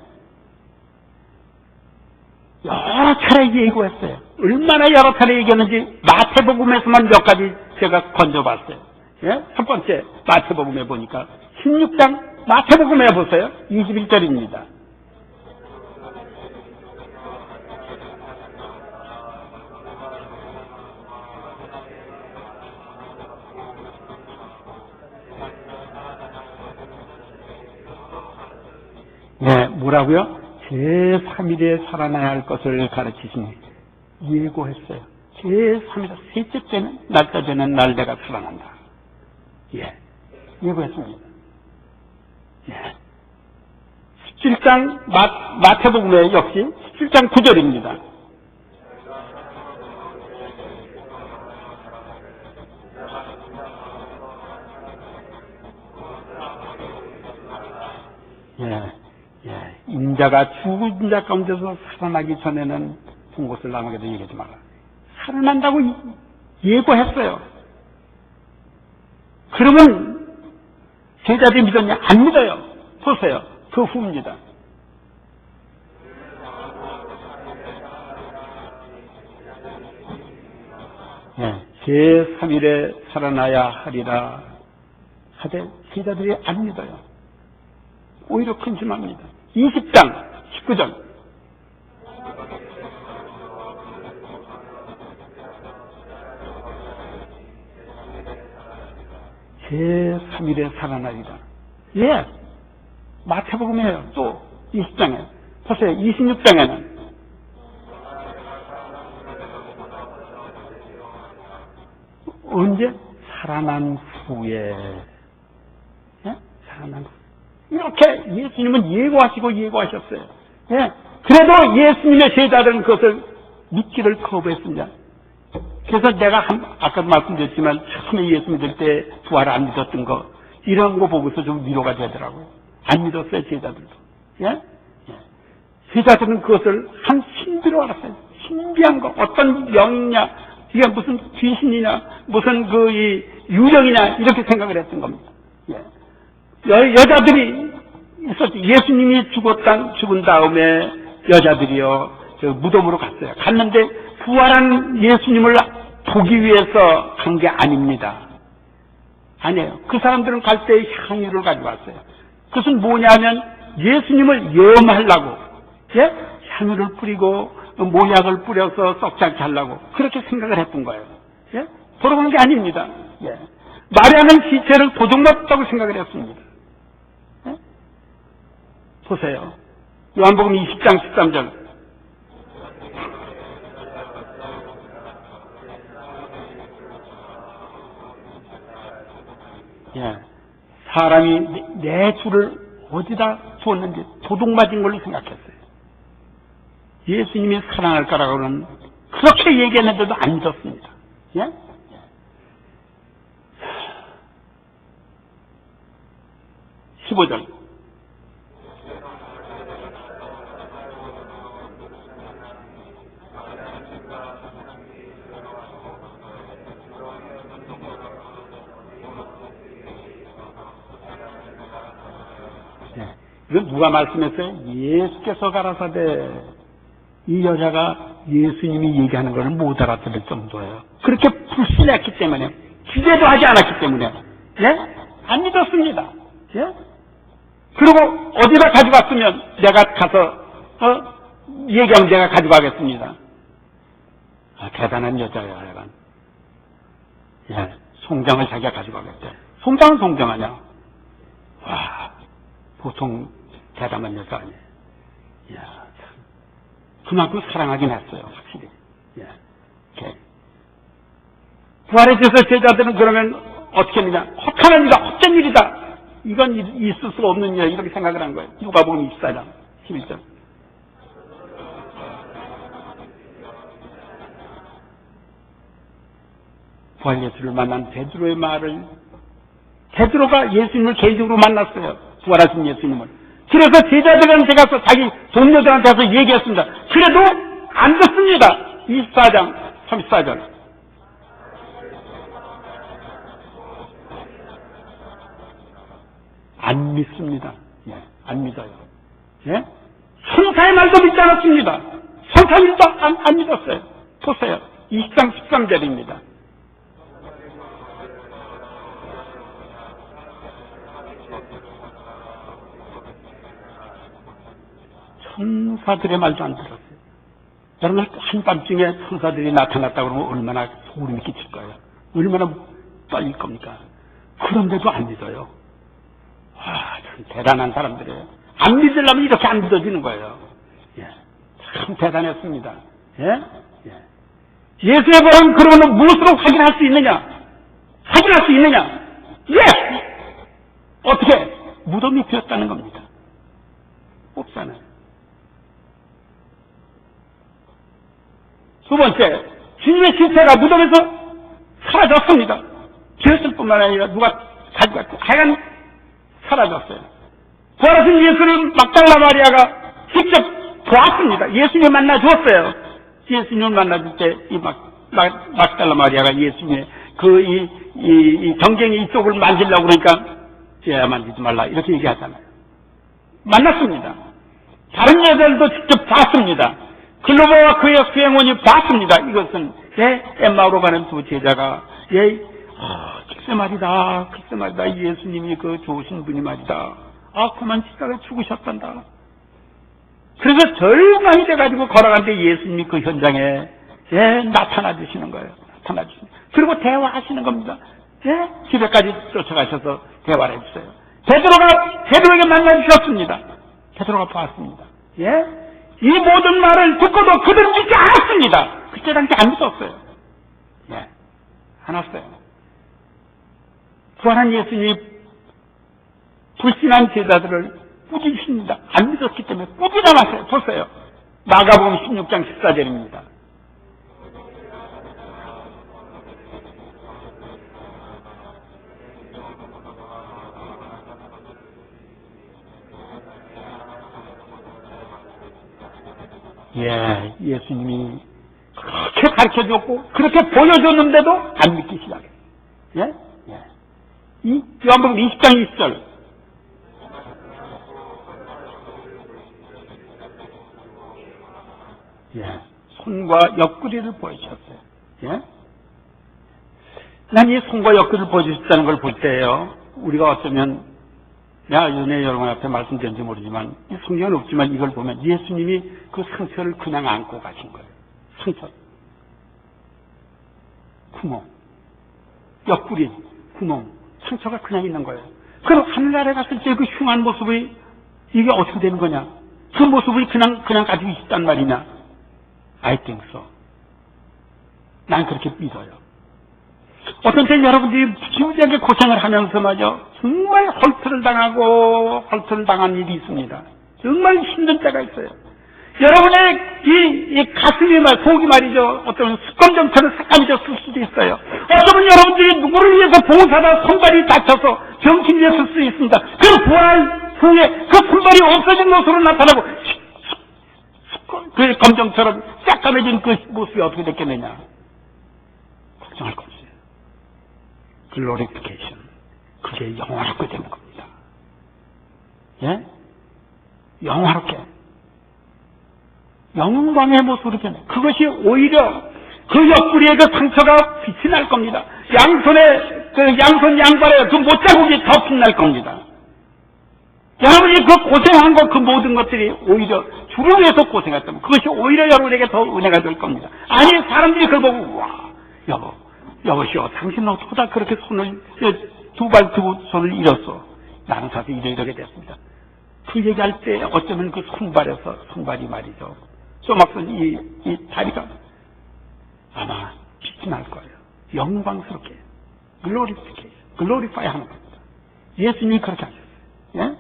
여러 차례 예고했어요. 얼마나 여러 차례 얘기했는지 마태복음에서만 몇 가지 제가 건져봤어요. 예? 첫 번째 마태복음에 보니까 16장 마태복음에 보세요. 21절입니다. 네, 뭐라고요? 제3일에 살아나야 할 것을 가르치시니 예고했어요. 제3일, 셋째 때는 날짜 되는 날 내가 살아난다. 예, 예고했습니다. 예. 17장 마태복음에 역시 17장 9절입니다. 예, 인자가 죽은 자 가운데서 살아나기 전에는 본 곳을 남에게도 얘기하지 마라. 살아난다고 예고했어요. 그러면 제자들이 믿었냐? 안 믿어요. 보세요. 그 후입니다. 예, 제3일에 살아나야 하리라 하되 제자들이 안 믿어요. 오히려 근심합니다. 20장 19절. 제3일에 살아나리라. 예, 마태복음이에요. 또 20장에 보세요. 26장에는 언제? 살아난 후에. 예? 살아난 후. 이렇게 예수님은 예고하셨어요. 예. 그래도 예수님의 제자들은 그것을 믿기를 거부했습니다. 그래서 내가 아까도 말씀드렸지만 처음에 예수 믿을 때 부활 안 믿었던 거, 이런 거 보고서 좀 위로가 되더라고요. 안 믿었어요, 제자들도. 예? 예. 제자들은 그것을 한 신비로 알았어요. 신비한 거. 어떤 영이냐, 이게 무슨 귀신이냐, 무슨 유령이냐, 이렇게 생각을 했던 겁니다. 예. 여자들이 있었죠. 예수님이 죽은 다음에 여자들이요, 무덤으로 갔어요. 갔는데 부활한 예수님을 보기 위해서 간 게 아닙니다. 아니에요. 그 사람들은 갈 때 향유를 가져왔어요. 그것은 뭐냐면 예수님을 염하려고, 예? 향유를 뿌리고 모약을 뿌려서 썩지 않게 하려고 그렇게 생각을 했던 거예요. 예? 돌아간 게 아닙니다. 예. 마리아는 시체를 도둑맞다고 생각을 했습니다. 예? 보세요. 요한복음 20장 13절. 예. 사람이 내 주를 어디다 주었는지 도둑맞은 걸로 생각했어요. 예수님이 사랑할 거라고는 그렇게 얘기했는데도 안 믿었습니다. 예? 15절. 이건 누가 말씀했어요? 예수께서 가라사대. 이 여자가 예수님이 얘기하는 것을 못 알아들을 정도예요. 그렇게 불신했기 때문에, 기대도 하지 않았기 때문에, 예? 안 믿었습니다. 예? 그리고 어디다 가져갔으면 내가 가서, 얘기하면 내가 가져가겠습니다. 아, 대단한 여자예요, 약간. 예, 송장을 자기가 가져가겠대. 송장은 송장하냐? 와, 보통 대담한 여자 아니에요. 이야, 참. 그만큼 사랑하긴 했어요, 확실히. 예. 이렇게. 부활의 제사 제자들은 그러면 어떻게 했느냐? 헛하는 일이다, 헛된 일이다. 이건 있을 수가 없는 일이다. 이렇게 생각을 한 거예요. 누가복음 24장 11절. 부활 예수를 만난 베드로의 말을, 베드로가 예수님을 개인적으로 만났어요. 부활하신 예수님을. 그래서 제자들한테 가서 자기 동료들한테 가서 얘기했습니다. 그래도 안 듣습니다. 24장 34절. 안 믿습니다. 예, 안 믿어요. 예? 천사의 말도 믿지 않았습니다. 천사의 말도 안 믿었어요. 보세요. 20장 13절입니다. 천사들의 말도 안 들었어요. 여러분, 한밤중에 천사들이 나타났다고 그러면 얼마나 소름이 끼칠 거예요. 얼마나 떨릴 겁니까? 그런데도 안 믿어요. 참 대단한 사람들이에요. 안 믿으려면 이렇게 안 믿어지는 거예요. 예, 참 대단했습니다. 예? 예. 예수의 보람 그러면 무엇으로 확인할 수 있느냐? 확인할 수 있느냐? 예! 어떻게? 무덤이 비었다는 겁니다. 없잖아요. 두 번째, 주님의 신체가 무덤에서 사라졌습니다. 비었을 뿐만 아니라 누가 가져갔죠. 하여간 사라졌어요. 부활하신 예수를 막달라 마리아가 직접 보았습니다. 예수님을 만나 주었어요. 예수님을 만나줄 때 이 막달라 마리아가 예수님의 이 경쟁이 이쪽을 만지려고 그러니까 쟤야 만지지 말라 이렇게 얘기하잖아요. 만났습니다. 다른 여자들도 직접 봤습니다. 글로바와 그의 수행원이 봤습니다. 이것은 엠마오로 가는 두 제자가 글쎄 말이다 예수님이 그 좋으신 분이 말이다. 그만 십자가에 죽으셨단다. 그래서 절망이 돼가지고 걸어가는데 예수님이 그 현장에 나타나 주시는 거예요. 나타나 주시는. 그리고 대화하시는 겁니다. 집에까지 쫓아가셔서 대화를 해주세요. 베드로에게 만나 주셨습니다. 베드로가 보았습니다. 이 모든 말을 듣고도 그들은 믿지 않았습니다. 그때 당시 안 믿었어요. 안 왔어요. 부활한 예수님이 불신한 제자들을 꾸짖습니다. 안 믿었기 때문에 꾸짖어놨어요. 보세요. 마가복음 16장 14절입니다. 예수님이 그렇게 가르쳐줬고 그렇게 보여줬는데도 안 믿기 시작해요. 이 요한복음 20장 20절. 손과 옆구리를 보여주셨어요. 난 이 손과 옆구리를 보여주셨다는 걸 볼 때요, 우리가 어쩌면 은혜 여러분 앞에 말씀드렸는지 모르지만 이 성경은 없지만 이걸 보면 예수님이 그 상처를 그냥 안고 가신 거예요. 상처, 구멍, 옆구리, 구멍, 상처가 그냥 있는 거예요. 그럼 하늘나라에 갔을 때 그 흉한 모습이 이게 어떻게 되는 거냐? 그 모습을 그냥 가지고 있단 말이냐? I think so. 난 그렇게 믿어요. 어떤 때 여러분들이 무지하게 고생을 하면서 말이죠. 정말 헐트를 당한 일이 있습니다. 정말 힘든 때가 있어요. 여러분의 이 가슴이 속이 말이죠. 어떤 습관점처럼 삭감해졌을 수도 있어요. 어쩌면 여러분들이 누구를 위해서 봉사하다 손발이 다쳐서 병실에 쓸 수 있습니다. 그 부활 후에 그 손발이 없어진 모습으로 나타나고 그 검정처럼 싹감해진 그 모습이 어떻게 됐겠느냐. 걱정할 거 없어요. 글로리피케이션. 그게 영화롭게 되는 겁니다. 영화롭게. 영광의 모습으로 변해. 그것이 오히려 그 옆구리에 그 상처가 빛이 날 겁니다. 양손 양발에 그 못자국이 더 빛날 겁니다. 여러분이 그 고생한 것, 그 모든 것들이 오히려 주를 위해서 고생했다면 그것이 오히려 여러분에게 더 은혜가 될 겁니다. 아니, 사람들이 그걸 보고, 와, 여보시오, 당신은 어쩌다 그렇게 손을, 두 손을 잃었어. 나는 사실 이러게 됐습니다. 그 얘기할 때 어쩌면 그 손발이 말이죠. 쪼막선 이 다리가 아마 빛이 날 거예요. 영광스럽게, 글로리파이 하는 겁니다. 예수님이 그렇게 하셨어요. 예?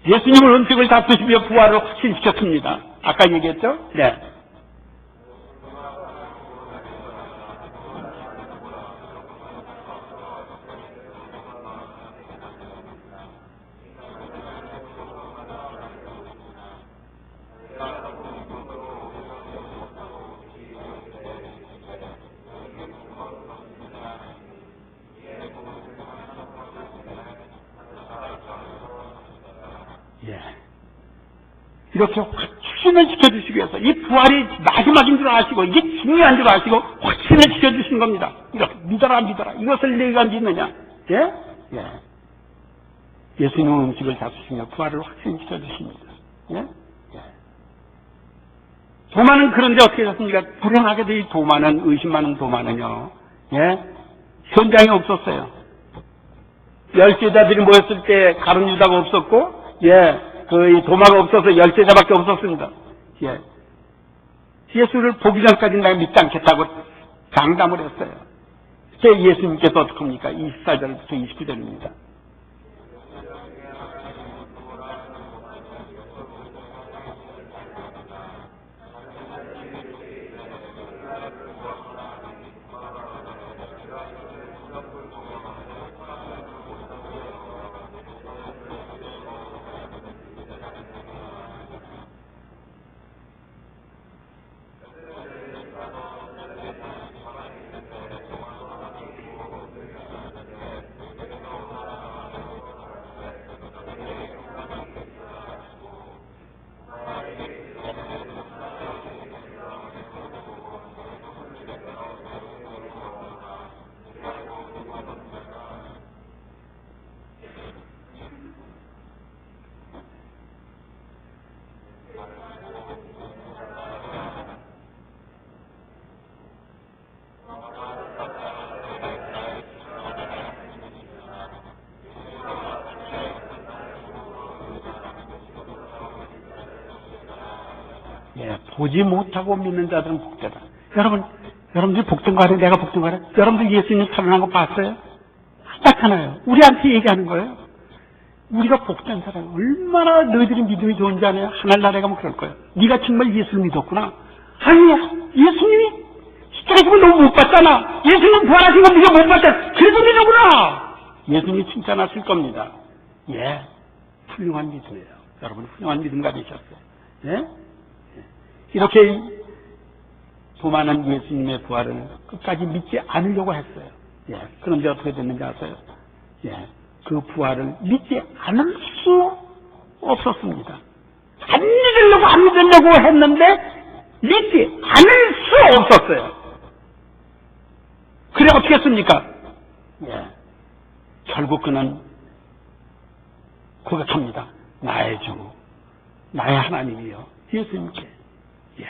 예수님은 음식을 다투시며 부활을 확신시켰습니다. 아까 얘기했죠? 네. 이렇게 확신을 시켜주시기 위해서 이 부활이 마지막인 줄 아시고 이게 중요한 줄 아시고 확신을 시켜주신 겁니다. 이렇게 믿어라 이것을 내가 믿느냐. 예? 예. 예수님은 음식을 잡수시며 부활을 확신시켜주십니다. 예? 예. 도마는 그런데 어떻게 됐습니까? 불행하게도 이 도마는, 의심 많은 도마는요, 예? 현장에 없었어요. 열제자들이 모였을 때 가룟 유다가 없었고, 예. 이 도마가 없어서 열제자밖에 없었습니다. 예. 예수를 보기 전까지 내가 믿지 않겠다고 장담을 했어요. 그때 예수님께서 어떻게 합니까? 24절부터 29절입니다. 예, 보지 못하고 믿는 자들은 복되다. 여러분들이 복된 거 아니에요? 내가 복된 거 아니에요? 여러분들 예수님 살아난 거 봤어요? 나타나요. 우리한테 얘기하는 거예요. 우리가 복된 사람, 얼마나 너희들이 믿음이 좋은지 아냐? 하늘나라에 가면 그럴 거예요. 네가 정말 예수를 믿었구나. 아니야, 예수님이 십자가에서 너무 못 봤잖아. 예수님 부활하신 거 네가 못 봤잖아. 그래도 믿는구나. 예수님이 칭찬하실 겁니다. 예, 훌륭한 믿음이에요. 여러분 훌륭한 믿음 가지셨어요. 예? 이렇게 도마는 예수님의 부활을 끝까지 믿지 않으려고 했어요. 예. 그런데 어떻게 됐는지 아세요? 예. 그 부활을 믿지 않을 수 없었습니다. 안 믿으려고 했는데 믿지 않을 수 없었어요. 그래 어떻게 했습니까? 예. 결국 그는 고백합니다. 나의 주, 나의 하나님이요. 예수님께. 예,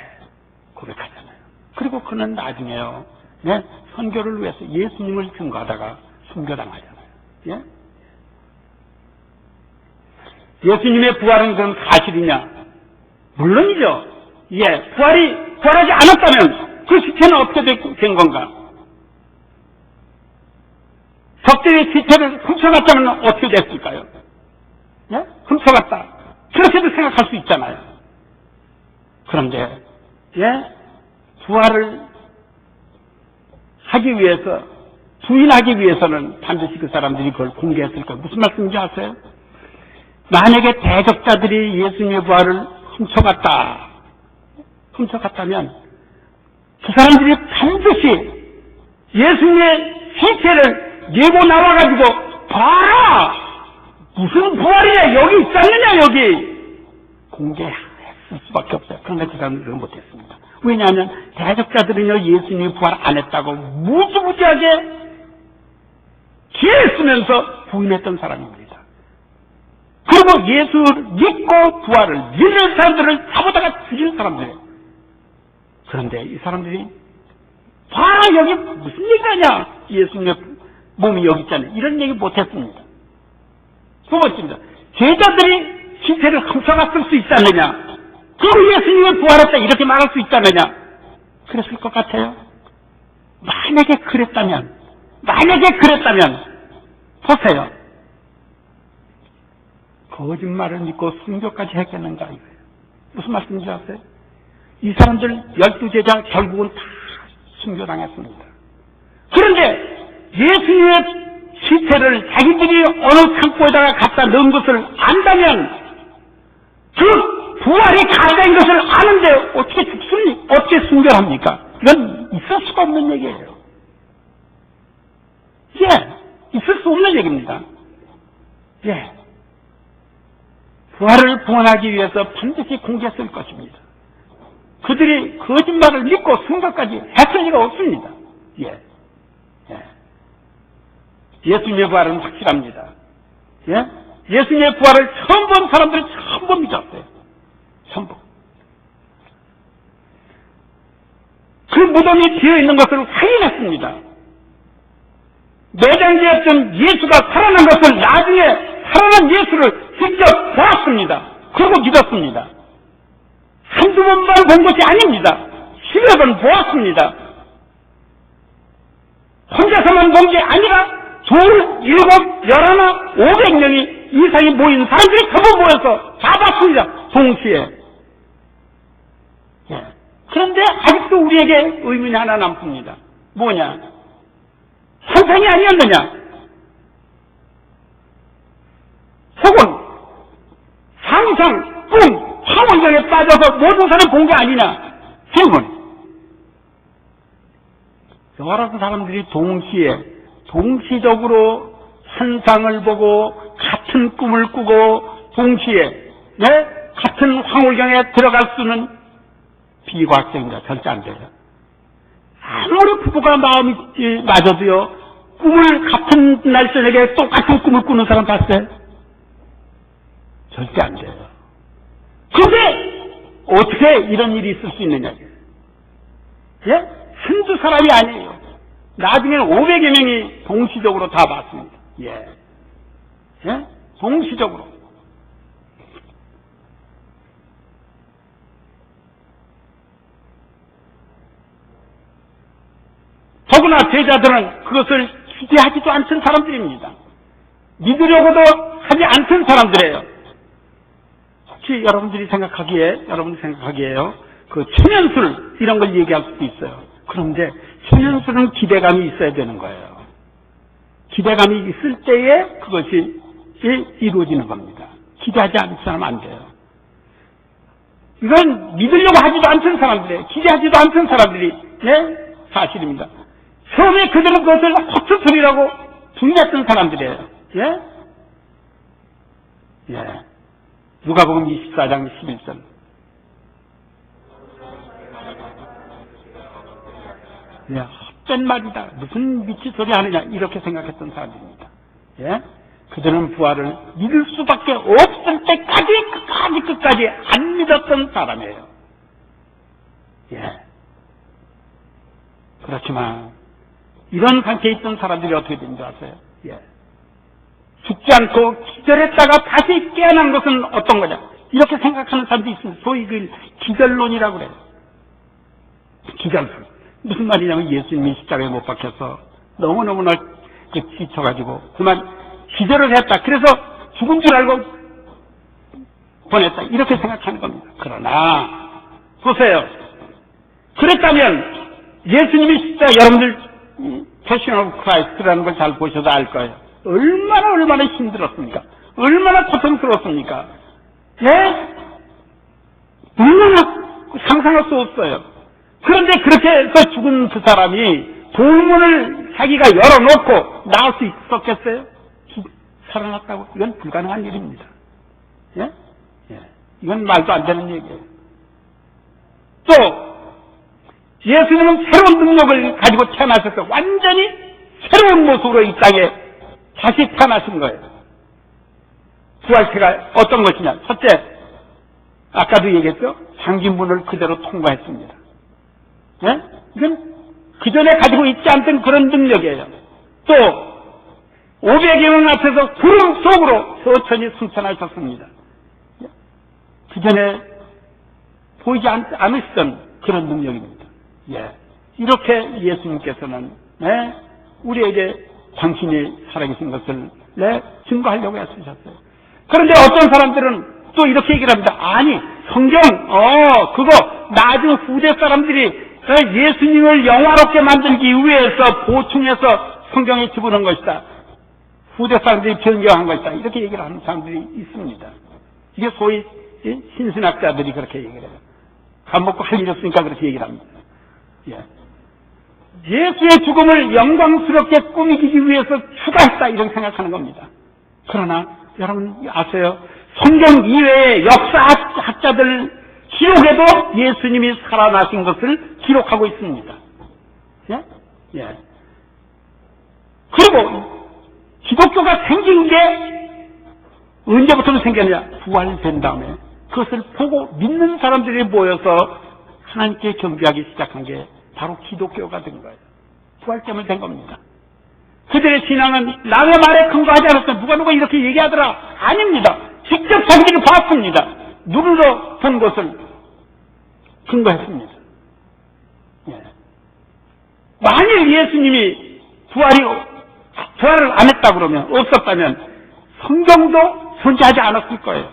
고백하잖아요. 그리고 그는 나중에요, 네, 선교를 위해서 예수님을 증거하다가 순교당하잖아요. 예? 예수님의 부활은 그럼 사실이냐? 물론이죠. 예, 부활하지 않았다면 그 시체는 어떻게 된 건가? 적들이 시체를 훔쳐갔다면 어떻게 됐을까요? 예? 훔쳐갔다. 그렇게도 생각할 수 있잖아요. 그런데, 예, 부활을 하기 위해서, 부인하기 위해서는 반드시 그 사람들이 그걸 공개했을 거예요. 무슨 말씀인지 아세요? 만약에 대적자들이 예수님의 부활을 훔쳐갔다면, 그 사람들이 반드시 예수님의 시체를 내고 나와가지고, 봐라! 무슨 부활이냐! 여기 있었느냐, 여기! 공개했을 수밖에 없어요. 그런데 그 사람들은 못했습니다. 왜냐하면 대적자들은요, 예수님이 부활 안 했다고 무지무지하게 기회를 쓰면서 부인했던 사람입니다. 그리고 예수를 믿고 부활을 믿는 사람들을 잡아다가 죽인 사람들이에요. 그런데 이 사람들이 봐라, 여기 무슨 얘기하냐, 예수님의 몸이 여기 있잖아요, 이런 얘기 못했습니다. 두 번째입니다. 제자들이 시체를 훔쳐갔을 수 있었느냐? 그 그리고 예수님은 부활했다 이렇게 말할 수 있다느냐? 그랬을 것 같아요. 만약에 그랬다면 보세요. 거짓말을 믿고 순교까지 했겠는가 이거예요. 무슨 말씀인지 아세요? 이 사람들 12제자 결국은 다 순교당했습니다. 그런데 예수님의 시체를 자기들이 어느 창고에다가 갖다 넣은 것을 안다면 그 부활이 가짜인 것을 아는데 어떻게 순교합니까? 이건 있을 수가 없는 얘기예요. 있을 수 없는 얘기입니다. 부활을 부원하기 위해서 반드시 공개했을 것입니다. 그들이 거짓말을 믿고 순교까지 했을 리가 없습니다. 예수님의 부활은 확실합니다. 예수님의 부활을 처음 본 사람들은 전부 믿었어요. 전부. 그 무덤이 비어있는 것을 확인했습니다. 매장지였던 예수가 살아난 것을 나중에 살아난 예수를 직접 보았습니다. 그리고 믿었습니다. 한두 번만 본 것이 아닙니다. 10여 번 보았습니다. 혼자서만 본 게 아니라 2, 7, 11, 500명이 이상이 모인 사람들이 전부 모여서 다 봤습니다. 동시에. 그런데 아직도 우리에게 의문이 하나 남습니다. 뭐냐? 환상이 아니었느냐? 혹은 상상, 꿈, 황홀경에 빠져서 모든 사람이 본 게 아니냐? 질문. 여러 사람들이 동시적으로 환상을 보고 같은 꿈을 꾸고 동시에 같은 황홀경에 들어갈 수는 비과학적입니다. 절대 안 돼요. 아무리 부부가 마음이 맞아도요, 꿈을 같은 날 저녁에 똑같은 꿈을 꾸는 사람 봤어요? 절대 안 돼요. 그런데 어떻게 이런 일이 있을 수 있느냐? 한두 사람이 아니에요. 나중에는 500여 명이 동시적으로 다 봤습니다. 동시적으로. 더구나 제자들은 그것을 기대하지도 않던 사람들입니다. 믿으려고도 하지 않던 사람들이에요. 혹시 여러분들이 생각하기에요. 그 체면술 이런 걸 얘기할 수도 있어요. 그런데 체면술은 기대감이 있어야 되는 거예요. 기대감이 있을 때에 그것이 이루어지는 겁니다. 기대하지 않으면 안 돼요. 이건 믿으려고 하지도 않던 사람들이에요. 기대하지도 않던 사람들이 사실입니다. 처음에 그들은 그것을 헛수술이라고 부인했던 사람들이에요. 누가복음 24장 11절. 헛된 말이다. 무슨 미치 소리 하느냐. 이렇게 생각했던 사람들입니다. 그들은 부활을 믿을 수밖에 없을 때까지 끝까지 안 믿었던 사람이에요. 그렇지만 이런 상태에 있던 사람들이 어떻게 되는지 아세요? 죽지 않고 기절했다가 다시 깨어난 것은 어떤 거냐? 이렇게 생각하는 사람들이 있습니다. 소위 그 기절론이라고 그래요. 기절론. 무슨 말이냐면 예수님이 십자가에 못 박혀서 너무너무나 지쳐가지고 그만 기절을 했다. 그래서 죽은 줄 알고 보냈다. 이렇게 생각하는 겁니다. 그러나 보세요. 그랬다면 예수님이 십자가, 여러분들 패션 오브 크라이스트라는 걸 잘 보셔도 알 거예요. 얼마나 힘들었습니까? 얼마나 고통스러웠습니까? 얼마나 상상할 수 없어요. 그런데 그렇게 해서 죽은 그 사람이 돌문을 자기가 열어놓고 나올 수 있었겠어요? 살아났다고? 이건 불가능한 일입니다. 이건 말도 안 되는 얘기예요. 또 예수님은 새로운 능력을 가지고 태어나셔서 완전히 새로운 모습으로 이 땅에 다시 태어나신 거예요. 부활체가 어떤 것이냐? 첫째, 아까도 얘기했죠? 잠긴문을 그대로 통과했습니다. 이건 그전에 가지고 있지 않던 그런 능력이에요. 또 500여 명 앞에서 구름 속으로 천천히 승천하셨습니다. 그전에 보이지 않으시던 그런 능력입니다. 예. 이렇게 예수님께서는, 네, 우리에게 당신이 살아계신 것을, 네, 증거하려고 애쓰셨어요. 그런데 어떤 사람들은 또 이렇게 얘기를 합니다. 아니, 성경, 그거, 나중 후대 사람들이 예수님을 영화롭게 만들기 위해서 보충해서 성경에 집어넣은 것이다. 후대 사람들이 변경한 것이다. 이렇게 얘기를 하는 사람들이 있습니다. 이게 소위 신신학자들이 그렇게 얘기를 해요. 밥 먹고 할 일 없으니까 그렇게 얘기를 합니다. 예. 예수의 죽음을 영광스럽게 꾸미기 위해서 추가했다. 이렇게 생각하는 겁니다. 그러나 여러분 아세요? 성경 이외의 역사학자들 기록에도 예수님이 살아나신 것을 기록하고 있습니다. 예? 예. 그리고 기독교가 생긴 게 언제부터 생겼냐? 부활된 다음에 그것을 보고 믿는 사람들이 모여서 하나님께 경배하기 시작한 게 바로 기독교가 된 거예요. 부활 때문에 된 겁니다. 그들의 신앙은 남의 말에 근거하지 않았어요. 누가 이렇게 얘기하더라. 아닙니다. 직접 자기들이 봤습니다. 눈으로 본 것을 근거했습니다. 예. 만일 예수님이 부활을 안 했다 그러면, 없었다면 성경도 존재하지 않았을 거예요.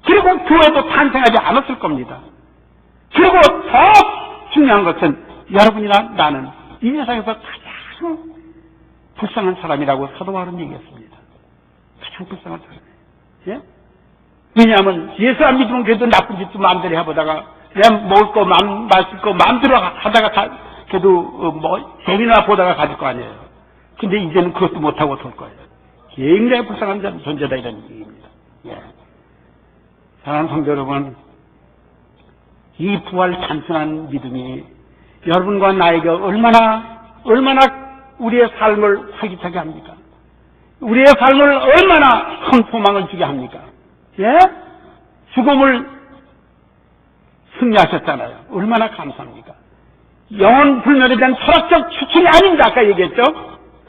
그리고 교회도 탄생하지 않았을 겁니다. 그리고 더 중요한 것은 여러분이나 나는 이 세상에서 가장 불쌍한 사람이라고 사도 바울은 얘기했습니다. 가장 불쌍한 사람. 예? 왜냐하면 예수 안 믿으면 그래도 나쁜 짓도 마음대로 해보다가 그냥 먹을 거, 마실 거 마음대로 하다가 그래도 재미나 보다가 가질 거 아니에요. 근데 이제는 그것도 못하고 설 거예요. 굉장히 불쌍한 존재다 이런 얘기입니다. 예. 사랑하는 성도 여러분, 이 부활 단순한 믿음이 여러분과 나에게 얼마나 우리의 삶을 활기차게 합니까? 우리의 삶을 얼마나 큰 소망을 주게 합니까? 예? 죽음을 승리하셨잖아요. 얼마나 감사합니까? 영원 불멸에 대한 철학적 추측이 아닙니다. 아까 얘기했죠?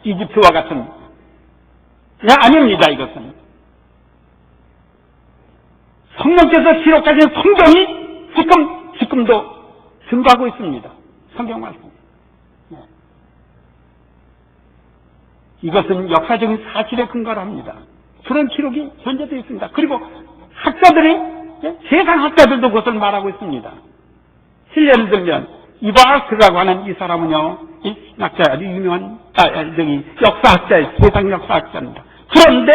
이집트와 같은. 예, 아닙니다. 이것은. 성령께서 기록하신 성경이 지금도 증거하고 있습니다. 성경 말씀. 예. 이것은 역사적인 사실에 근거를 합니다. 그런 기록이 존재되어 있습니다. 그리고 학자들이, 세상 학자들도 그것을 말하고 있습니다. 예를 들면 이바스라고 하는 이 사람은요, 이 신학자 아주 유명한 역사학자예요. 세상 역사학자입니다. 그런데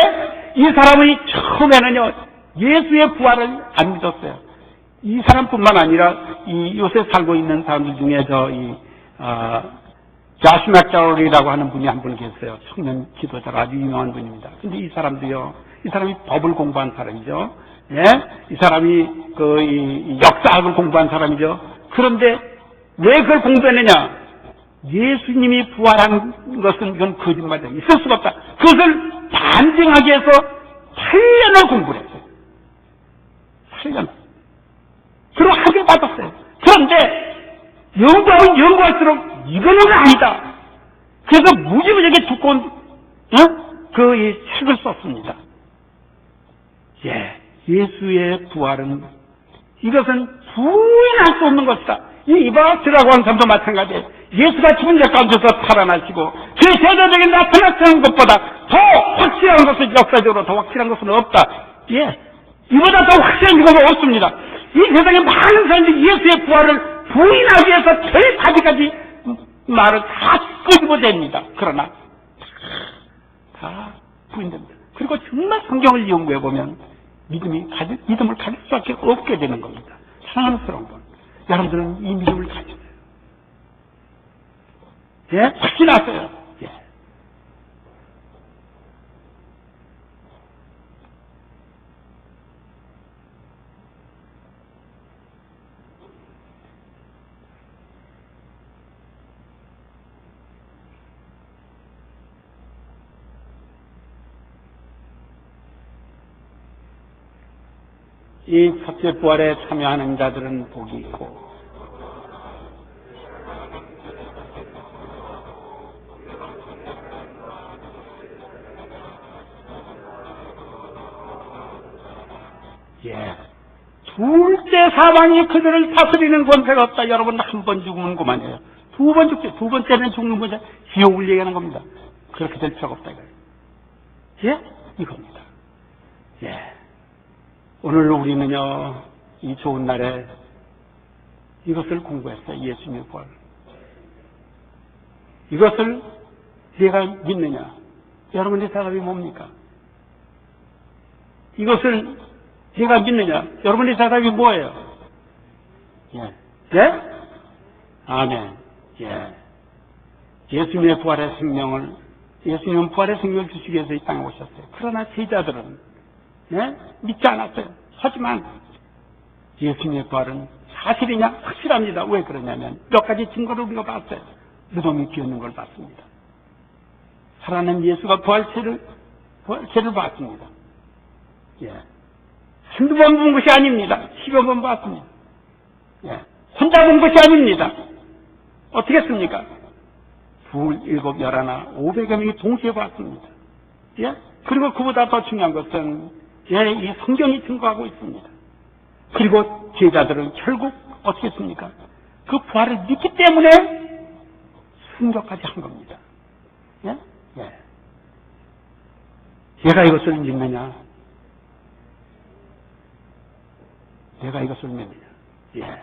이 사람이 처음에는요, 예수의 부활을 안 믿었어요. 이 사람뿐만 아니라 이 요새 살고 있는 사람들 중에 자시맥자로리라고 하는 분이 한 분 계세요. 청년 지도자가 아주 유명한 분입니다. 근데 이 사람도요, 이 사람이 법을 공부한 사람이죠. 예? 이 사람이 이 역사학을 공부한 사람이죠. 그런데 왜 그걸 공부했느냐? 예수님이 부활한 것은 이건 거짓말이다. 있을 수가 없다. 그것을 반증하기 위해서 8년을 공부를 했어요. 8년. 그리고 학위를 받았어요. 그런데 연구할수록 이거는 아니다. 그래서 무지무지하게 두꺼운 이 책을 썼습니다. 예, 예수의 부활은 이것은 부인할 수 없는 것이다. 이 이바스라고 하는 사람도 마찬가지예요. 예수가 죽은 자 가운데서 살아나시고 그 제도적인 나타나는 것보다 더 확실한 것은 역사적으로 더 확실한 것은 없다. 예, 이보다 더 확실한 것은 없습니다. 이 세상에 많은 사람들이 예수의 부활을 부인하기 위해서 별가지까지 말을 다 끄집어댑니다. 그러나 다 부인됩니다. 그리고 정말 성경을 연구해보면 믿음을 가질 수밖에 없게 되는 겁니다. 사랑스러운 건 여러분들은 이 믿음을 가지세요. 예? 확신하세요. 예. 이 첫째 부활에 참여하는 자들은 복이 있고 둘째 사망이 그들을 다스리는 권세가 없다. 여러분, 한 번 죽으면 그만이에요. 두 번 죽죠. 두 번째는 죽는 거죠. 지옥을 얘기하는 겁니다. 그렇게 될 필요가 없다 이거예요. 예? 이겁니다. 예. 오늘 우리는요, 이 좋은 날에 이것을 공부했어요. 예수님의 부활. 이것을 내가 믿느냐? 여러분의 대답이 뭡니까? 이것을 내가 믿느냐? 여러분의 대답이 뭐예요? 예. 예? 아멘. 예. 예수님의 부활의 생명을, 예수님은 부활의 생명을 주시기 위해서 이 땅에 오셨어요. 그러나 제자들은, 예? 믿지 않았어요. 하지만 예수님의 부활은 사실이냐? 확실합니다. 왜 그러냐면 몇 가지 증거를 우리가 봤어요. 무덤이 비었는 걸 봤습니다. 살아난 예수가 부활체를 봤습니다. 예. 한두 번 본 것이 아닙니다. 10여 번 봤습니다. 예. 혼자 본 것이 아닙니다. 어떻게 했습니까? 2, 7, 11, 500여 명이 동시에 봤습니다. 예? 그리고 그보다 더 중요한 것은, 예, 이 성경이 증거하고 있습니다. 그리고 제자들은 결국 어떻게 했습니까? 그 부활을 믿기 때문에 순교까지 한 겁니다. 예? 예. 내가 이것을 믿느냐? 내가 이것을 믿느냐? 예.